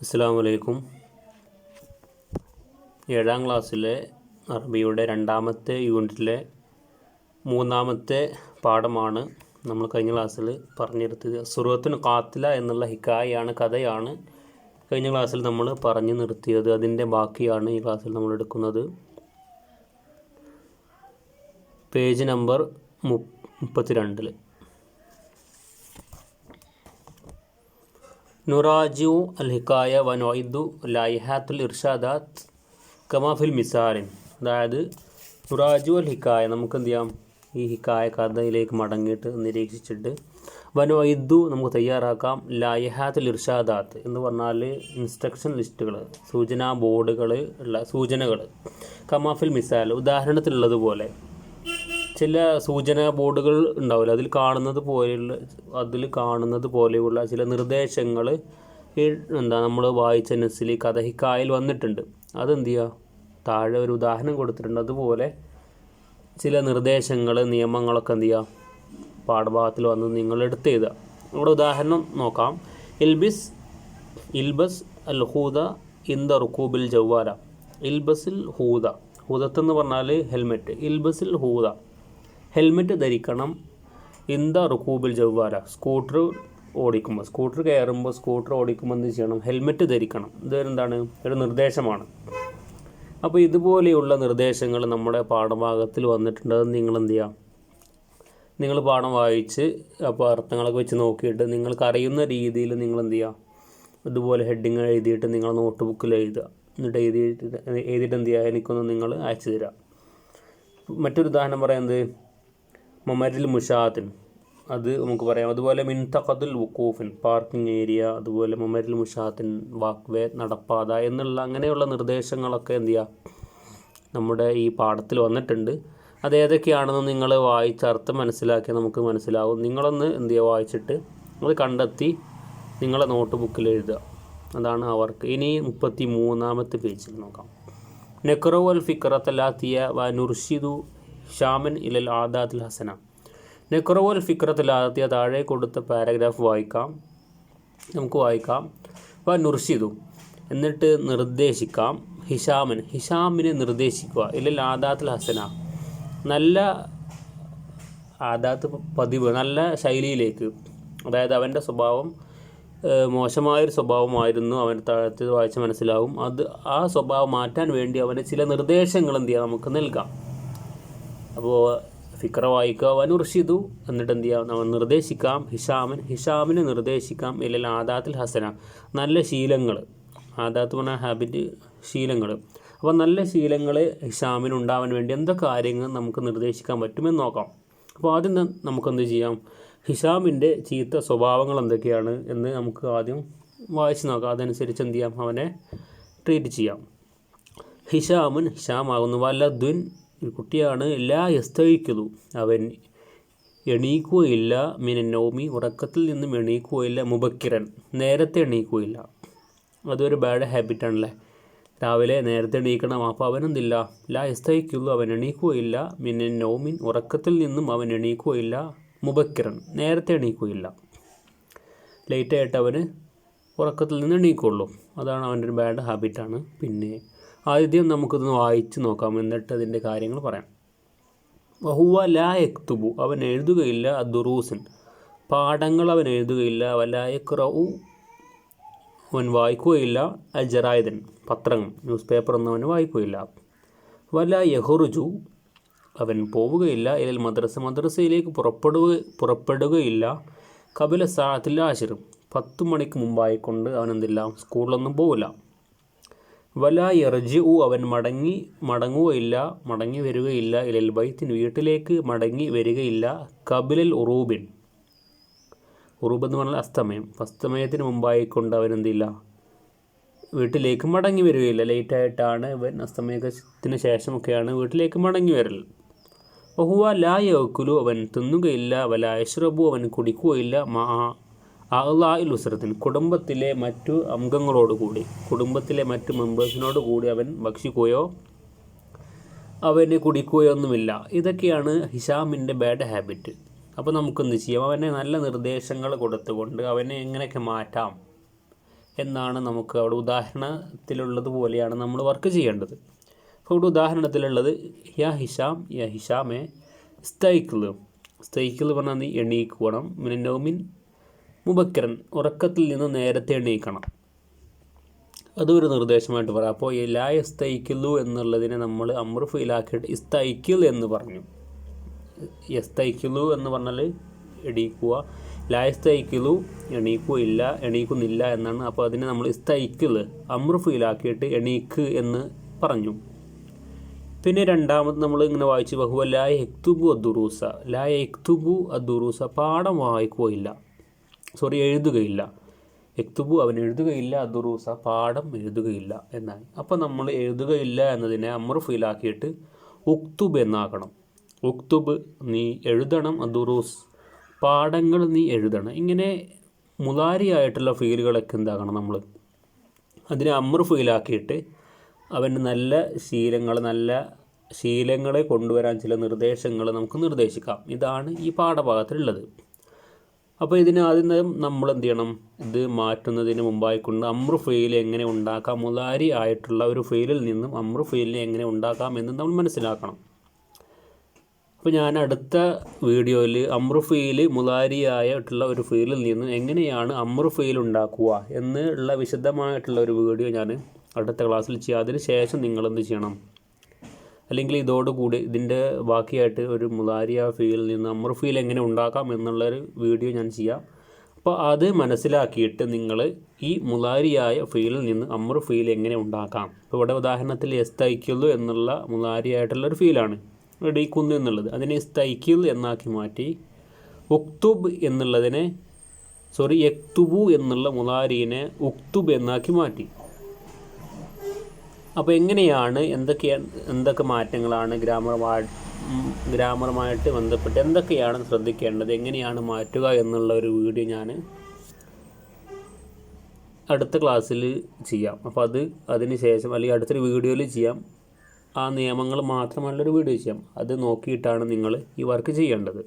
അസ്സലാമു അലൈക്കും. 7ാം ക്ലാസ്സിലെ അറബിയുടെ 2ാമത്തെ യൂണിറ്റിലെ 3ാമത്തെ പാഠമാണ് നമ്മൾ കഴിഞ്ഞ ക്ലാസ്സിൽ പറഞ്ഞിരുത്തിയത്. സുറത്തുൽ ഖാത്തില എന്നുള്ള ഹിക്കായാണ്, കഥയാണ് കഴിഞ്ഞ ക്ലാസ്സിൽ നമ്മൾ പറഞ്ഞു നിർത്തിയത്. അതിൻ്റെ ബാക്കിയാണ് ഈ ക്ലാസ്സിൽ നമ്മൾ എടുക്കുന്നത്. Page number 32. നുറാജു അൽ ഹിക്കായ വ നൊയ്ദു ലൈഹാത്തുൽ ഇർഷാദാത്ത് കമാഫിൽ മിസാലിൻ. അതായത് നുറാജു അൽ ഹിക്കായ, നമുക്ക് എന്ത് ചെയ്യാം, ഈ ഹിക്കായ കഥയിലേക്ക് മടങ്ങിയിട്ട് നിരീക്ഷിച്ചിട്ട് വ നൊയ്ദു നമുക്ക് തയ്യാറാക്കാം. ലൈഹാത്തുൽ ഇർഷാദാത്ത് എന്ന് പറഞ്ഞാൽ ഇൻസ്ട്രക്ഷൻ ലിസ്റ്റുകൾ, സൂചനാ ബോർഡുകൾ ഉള്ള സൂചനകൾ. കമാഫിൽ മിസാൽ, ഉദാഹരണത്തിലുള്ളതുപോലെ ചില സൂചനാ ബോർഡുകൾ ഉണ്ടാവില്ല, അതിൽ കാണുന്നത് പോലെയുള്ള ചില നിർദ്ദേശങ്ങൾ നമ്മൾ വായിച്ച നസിൽ കഥ ഹിക്കായിൽ വന്നിട്ടുണ്ട്. അതെന്ത് ചെയ്യുക, താഴെ ഒരു ഉദാഹരണം കൊടുത്തിട്ടുണ്ട്. അതുപോലെ ചില നിർദ്ദേശങ്ങൾ, നിയമങ്ങളൊക്കെ എന്ത് ചെയ്യുക, പാഠഭാഗത്തിൽ വന്ന് നിങ്ങൾ എടുത്ത് എഴുതുക. നമ്മുടെ ഉദാഹരണം നോക്കാം. ഇൽബസ് അൽ ഹൂദ ഇന്ദ റുക്കൂബിൽ ജവ്വാല. ഇൽബസിൽ ഹൂദ, ഹൂദത്തെന്ന് പറഞ്ഞാൽ ഹെൽമെറ്റ്. ഇൽബസിൽ ഹൂദ, ഹെൽമെറ്റ് ധരിക്കണം. ഇന്ദ റുക്കൂബിൽ ജവ്വാല, സ്കൂട്ടർ ഓടിക്കുമ്പോൾ എന്ത് ചെയ്യണം, ഹെൽമെറ്റ് ധരിക്കണം. ഇതെന്താണ്, ഒരു നിർദ്ദേശമാണ്. അപ്പോൾ ഇതുപോലെയുള്ള നിർദ്ദേശങ്ങൾ നമ്മുടെ പാഠഭാഗത്തിൽ വന്നിട്ടുണ്ട്. അത് നിങ്ങൾ എന്ത് ചെയ്യുക, നിങ്ങൾ പാഠം വായിച്ച് അപ്പോൾ അർത്ഥങ്ങളൊക്കെ വെച്ച് നോക്കിയിട്ട് നിങ്ങൾക്ക് അറിയുന്ന രീതിയിൽ നിങ്ങൾ എന്ത് ചെയ്യുക, ഇതുപോലെ ഹെഡിങ് എഴുതിയിട്ട് നിങ്ങൾ നോട്ട് ബുക്കിൽ എഴുതുക. എന്നിട്ട് എഴുതിയിട്ട് എന്ത് ചെയ്യുക, എനിക്കൊന്ന് നിങ്ങൾ അയച്ചു തരിക. മറ്റൊരു ഉദാഹരണം പറയുന്നത് മമരിൽ മുഷാത്തിൻ, അത് നമുക്ക് പറയാം. അതുപോലെ മിൻതഖദുൽ വുഖൂഫിൻ, പാർക്കിംഗ് ഏരിയ. അതുപോലെ മമരിൽ മുഷാത്തിൻ, വാക്ക് വേ, നടപ്പാത എന്നുള്ള അങ്ങനെയുള്ള നിർദ്ദേശങ്ങളൊക്കെ എന്ത് ചെയ്യുക, നമ്മുടെ ഈ പാഠത്തിൽ വന്നിട്ടുണ്ട്. അതേതൊക്കെയാണെന്ന് നിങ്ങൾ വായിച്ച അർത്ഥം മനസ്സിലാക്കി നമുക്ക് മനസ്സിലാവും. നിങ്ങളൊന്ന് എന്ത് ചെയ്യുക, വായിച്ചിട്ട് അത് കണ്ടെത്തി നിങ്ങളെ നോട്ട് ബുക്കിൽ എഴുതുക. അതാണ് അവർക്ക്. ഇനി 33ാമത്തെ പേജിൽ നോക്കാം. നെക്റോ അൽ ഫിക്റത്തലാത്തിയ വ നുർഷിദു ഷാമൻ ഇലൽ ആദാത്തുൽ ഹസന. നെക്റോ അൽ ഫിക്റത്തലാത്തിയ, താഴെ കൊടുത്ത പാരഗ്രാഫ് നമുക്ക് വായിക്കാം. വ നുർഷിദു, എന്നിട്ട് നിർദ്ദേശിക്കാം. ഹിഷാമിനെ നിർദ്ദേശിക്കുക. ഇലൽ ആദാത്തുൽ ഹസന, നല്ല ആദാത്ത്, പതിവ്, നല്ല ശൈലിയിലേക്ക്. അതായത് അവൻ്റെ സ്വഭാവം മോശമായൊരു സ്വഭാവമായിരുന്നു, അവൻ താഴത്ത് വായിച്ച് മനസ്സിലാവും. ആ സ്വഭാവം മാറ്റാൻ വേണ്ടി അവന് ചില നിർദ്ദേശങ്ങൾ എന്ത് ചെയ്യാം, നമുക്ക് നൽകാം. അപ്പോൾ ഫിക്ര വായിക്കുക. വനുർഷിദു, എന്നിട്ട് എന്ത് ചെയ്യാം, നമ്മൾ നിർദ്ദേശിക്കാം. ഹിഷാമിനെ നിർദ്ദേശിക്കാം. ഇല്ലെങ്കിൽ ആദാത്തുൽ ഹസന, നല്ല ശീലങ്ങൾ. ആദാത്ത് പറഞ്ഞാൽ ഹാബിറ്റ്, ശീലങ്ങൾ. അപ്പോൾ നല്ല ശീലങ്ങൾ ഹിഷാമിനുണ്ടാവാൻ വേണ്ടി എന്തൊക്കെ കാര്യങ്ങൾ നമുക്ക് നിർദ്ദേശിക്കാൻ പറ്റുമെന്ന് നോക്കാം. അപ്പോൾ ആദ്യം നമുക്കെന്ത് ചെയ്യാം, ഹിഷാമിൻ്റെ ചീത്ത സ്വഭാവങ്ങൾ എന്തൊക്കെയാണ് എന്ന് നമുക്ക് ആദ്യം വായിച്ച് നോക്കാം. അതനുസരിച്ച് എന്ത് ചെയ്യാം, അവനെ ട്രീറ്റ് ചെയ്യാം. ഹിഷാമാകുന്നു വലദ്ദുൻ, ഒരു കുട്ടിയാണ്. ലാ യസ്തയിക്കുന്നു, അവൻ എണീക്കുകയില്ല. മിനൻ നൗമി, ഉറക്കത്തിൽ നിന്നും എണീക്കുകയില്ല. മുബക്കിറൻ, നേരത്തെ എണീക്കുകയില്ല. അതൊരു ബാഡ് ഹാബിറ്റാണല്ലേ, രാവിലെ നേരത്തെ എണീക്കണം. അപ്പോൾ അവനെന്തില്ല, ലാ യസ്തയിക്കുന്നു, അവൻ എണീക്കുകയില്ല. മിനൻ നൗമിൻ, ഉറക്കത്തിൽ നിന്നും അവൻ എണീക്കുകയില്ല. മുബക്കിറൻ, നേരത്തെ എണീക്കുകയില്ല. ലേറ്റായിട്ട് അവന് ഉറക്കത്തിൽ നിന്ന് എണീക്കുള്ളൂ. അതാണ് അവൻ്റെ ഒരു ബാഡ് ഹാബിറ്റാണ്. പിന്നെ ആദ്യം നമുക്കിതൊന്ന് വായിച്ച് നോക്കാം, എന്നിട്ട് അതിൻ്റെ കാര്യങ്ങൾ പറയാം. വഹുവ ലാ യക്തുബു, അവൻ എഴുതുകയില്ല. ദുറൂസൻ, പാഠങ്ങൾ അവൻ എഴുതുകയില്ല. വലാ യഖ്റഉ, അവൻ വായിക്കുകയില്ല. അൽ ജറായിദൻ, പത്രങ്ങൾ, ന്യൂസ് പേപ്പറൊന്നും അവൻ വായിക്കുകയില്ല. വലാ യഖ്റുജു, അവൻ പോവുകയില്ല. ഇലൽ മദ്രസയിലേക്ക് പുറപ്പെടുകയില്ല. ഖബല സാഅത്തിൽ ആശിർ, 10 മണിക്ക് മുമ്പായിക്കൊണ്ട് അവനെന്തില്ല, സ്കൂളിലൊന്നും പോവില്ല. വലാ യർജിഉ, അവൻ മടങ്ങി വരികയില്ല. ഇലൽ ബൈത്തിന്, വീട്ടിലേക്ക് മടങ്ങി വരികയില്ല. ഖബലൽ ഉറൂബിൻ, ഉറൂബ് എന്ന് പറഞ്ഞാൽ അസ്തമയം, അസ്തമയത്തിന് മുമ്പായിക്കൊണ്ട് അവനെന്തില്ല, വീട്ടിലേക്ക് മടങ്ങി വരികയില്ല. ലേറ്റായിട്ടാണ് അവൻ, അസ്തമയത്തിന് ശേഷമൊക്കെയാണ് വീട്ടിലേക്ക് മടങ്ങി വരൽ. വഹുവ ലാ യഅ്കുലു, അവൻ തിന്നുകയില്ല. വലാ യശ്റബു, അവൻ കുടിക്കുകയില്ല. അഅ്ലാഇൽ ഉസ്റത്തിൻ, കുടുംബത്തിലെ മറ്റു അംഗങ്ങളോടുകൂടി, കുടുംബത്തിലെ മറ്റു മെമ്പേഴ്സിനോട് കൂടി അവൻ ഭക്ഷിക്കുകയോ അവന് കുടിക്കുകയോ ഒന്നുമില്ല. ഇതൊക്കെയാണ് ഹിഷാമിൻ്റെ ബാഡ് ഹാബിറ്റ്. അപ്പോൾ നമുക്കെന്ത് ചെയ്യാം, അവനെ നല്ല നിർദ്ദേശങ്ങൾ കൊടുത്തുകൊണ്ട് അവനെ എങ്ങനെയൊക്കെ മാറ്റാം എന്നാണ് നമുക്ക് അവിടെ ഉദാഹരണത്തിലുള്ളത് പോലെയാണ് നമ്മൾ വർക്ക് ചെയ്യേണ്ടത്. അപ്പോൾ ഇവിടെ ഉദാഹരണത്തിലുള്ളത് യാ ഹിഷാമെ സ്തൈക്കിള്. സ്തൈക്കിള് പറഞ്ഞാൽ നീ എണീക്കണം. മിനന്നൗമിൻ മുബക്കരൻ, ഉറക്കത്തിൽ നിന്ന് നേരത്തെ എണീക്കണം. അതൊരു നിർദ്ദേശമായിട്ട് പറയാം. അപ്പോൾ ലാ യസ്തൈക്കിളു എന്നുള്ളതിനെ നമ്മൾ അമ്രു ഫീലാക്കിയിട്ട് ഇസ്തൈക്കിൾ എന്ന് പറഞ്ഞു. യസ്തൈക്കിളു എന്ന് പറഞ്ഞാൽ എണീക്കുക, ലാ യസ്തൈക്കിളു എണീക്കുന്നില്ല എന്നാണ്. അപ്പോൾ അതിനെ നമ്മൾ ഇസ്തൈക്കിൾ അമ്രു ഫീലാക്കിയിട്ട് എണീക്ക് എന്ന് പറഞ്ഞു. പിന്നെ രണ്ടാമത് നമ്മൾ ഇങ്ങനെ വായിച്ചു ബഹുവ ലാ യക്തുബു അദ്ദുറൂസ. ലാ യക്തുബു അദ്ദുറൂസ, പാഠം വായിക്കുകയില്ല, എഴുതുകയില്ല. യക്തുബു അവൻ എഴുതുകയില്ല, അദ്ദുറൂസ പാഠം എഴുതുകയില്ല എന്നാണ്. അപ്പോൾ നമ്മൾ എഴുതുകയില്ല എന്നതിനെ അമ്രു ഫീലാക്കിയിട്ട് ഉക്തുബ് എന്നാക്കണം. ഉക്തുബ് നീ എഴുതണം, അദ്ദുറൂസ് പാഠങ്ങൾ നീ എഴുതണം. ഇങ്ങനെ മുലാരിയായിട്ടുള്ള ഫീലുകളൊക്കെ എന്താക്കണം നമ്മൾ അതിനെ അമ്രു ഫീലാക്കിയിട്ട് അവന് നല്ല ശീലങ്ങളെ കൊണ്ടുവരാൻ ചില നിർദ്ദേശങ്ങൾ നമുക്ക് നിർദ്ദേശിക്കാം. ഇതാണ് ഈ പാഠഭാഗത്തിലുള്ളത്. അപ്പോൾ ഇതിന് ആദ്യം നമ്മൾ എന്ത് ചെയ്യണം, ഇത് മാറ്റുന്നതിന് മുമ്പായിക്കൊണ്ട് അമ്രു ഫെയിൽ എങ്ങനെ ഉണ്ടാക്കാം, മുലാരി ആയിട്ടുള്ള ഒരു ഫെയിലിൽ നിന്നും അമ്രു ഫെയിലിനെ എങ്ങനെ ഉണ്ടാക്കാം എന്ന് നമ്മൾ മനസ്സിലാക്കണം. അപ്പോൾ ഞാൻ അടുത്ത വീഡിയോയിൽ അമ്രു ഫെയിൽ മുലാരി ആയിട്ടുള്ള ഒരു ഫെയിലിൽ നിന്നും എങ്ങനെയാണ് അമ്രു ഫെയിൽ ഉണ്ടാക്കുക എന്നുള്ള വിശദമായിട്ടുള്ള ഒരു വീഡിയോ ഞാൻ അടുത്ത ക്ലാസ്സിൽ ചെയ്യാം. അതിന് ശേഷം നിങ്ങളെന്ത് ചെയ്യണം, അല്ലെങ്കിൽ ഇതോടുകൂടി ഇതിൻ്റെ ബാക്കിയായിട്ട് ഒരു മുലാരിയ ഫീലിൽ നിന്ന് അമ്രു ഫീൽ എങ്ങനെ ഉണ്ടാക്കാം എന്നുള്ളൊരു വീഡിയോ ഞാൻ ചെയ്യാം. അപ്പോൾ അത് മനസ്സിലാക്കിയിട്ട് നിങ്ങൾ ഈ മുലാരിയായ ഫീലിൽ നിന്ന് അമ്രു ഫീൽ എങ്ങനെ ഉണ്ടാക്കാം. ഇപ്പോൾ ഇവിടെ ഉദാഹരണത്തിൽ എസ്തൈക്കിളു എന്നുള്ള മുലാരിയായിട്ടുള്ളൊരു ഫീലാണ്, എണീക്കുന്നു എന്നുള്ളത്. അതിനെ എസ്തൈക്കിൾ എന്നാക്കി മാറ്റി ഉക്തുബ് എന്നുള്ളതിനെ യക്തുബു എന്നുള്ള മുലാരിനെ ഉക്തുബ് എന്നാക്കി മാറ്റി. അപ്പോൾ എങ്ങനെയാണ് എന്തൊക്കെ മാറ്റങ്ങളാണ് ഗ്രാമറുമായിട്ട് ബന്ധപ്പെട്ട് എന്തൊക്കെയാണ് ശ്രദ്ധിക്കേണ്ടത്, എങ്ങനെയാണ് മാറ്റുക എന്നുള്ള ഒരു വീഡിയോ ഞാൻ അടുത്ത ക്ലാസ്സിൽ ചെയ്യാം. അപ്പോൾ അതിന് ശേഷം അല്ലെങ്കിൽ അടുത്തൊരു വീഡിയോയിൽ ചെയ്യാം. ആ നിയമങ്ങൾ മാത്രമുള്ളൊരു വീഡിയോ ചെയ്യാം. അത് നോക്കിയിട്ടാണ് നിങ്ങൾ ഈ വർക്ക് ചെയ്യേണ്ടത്.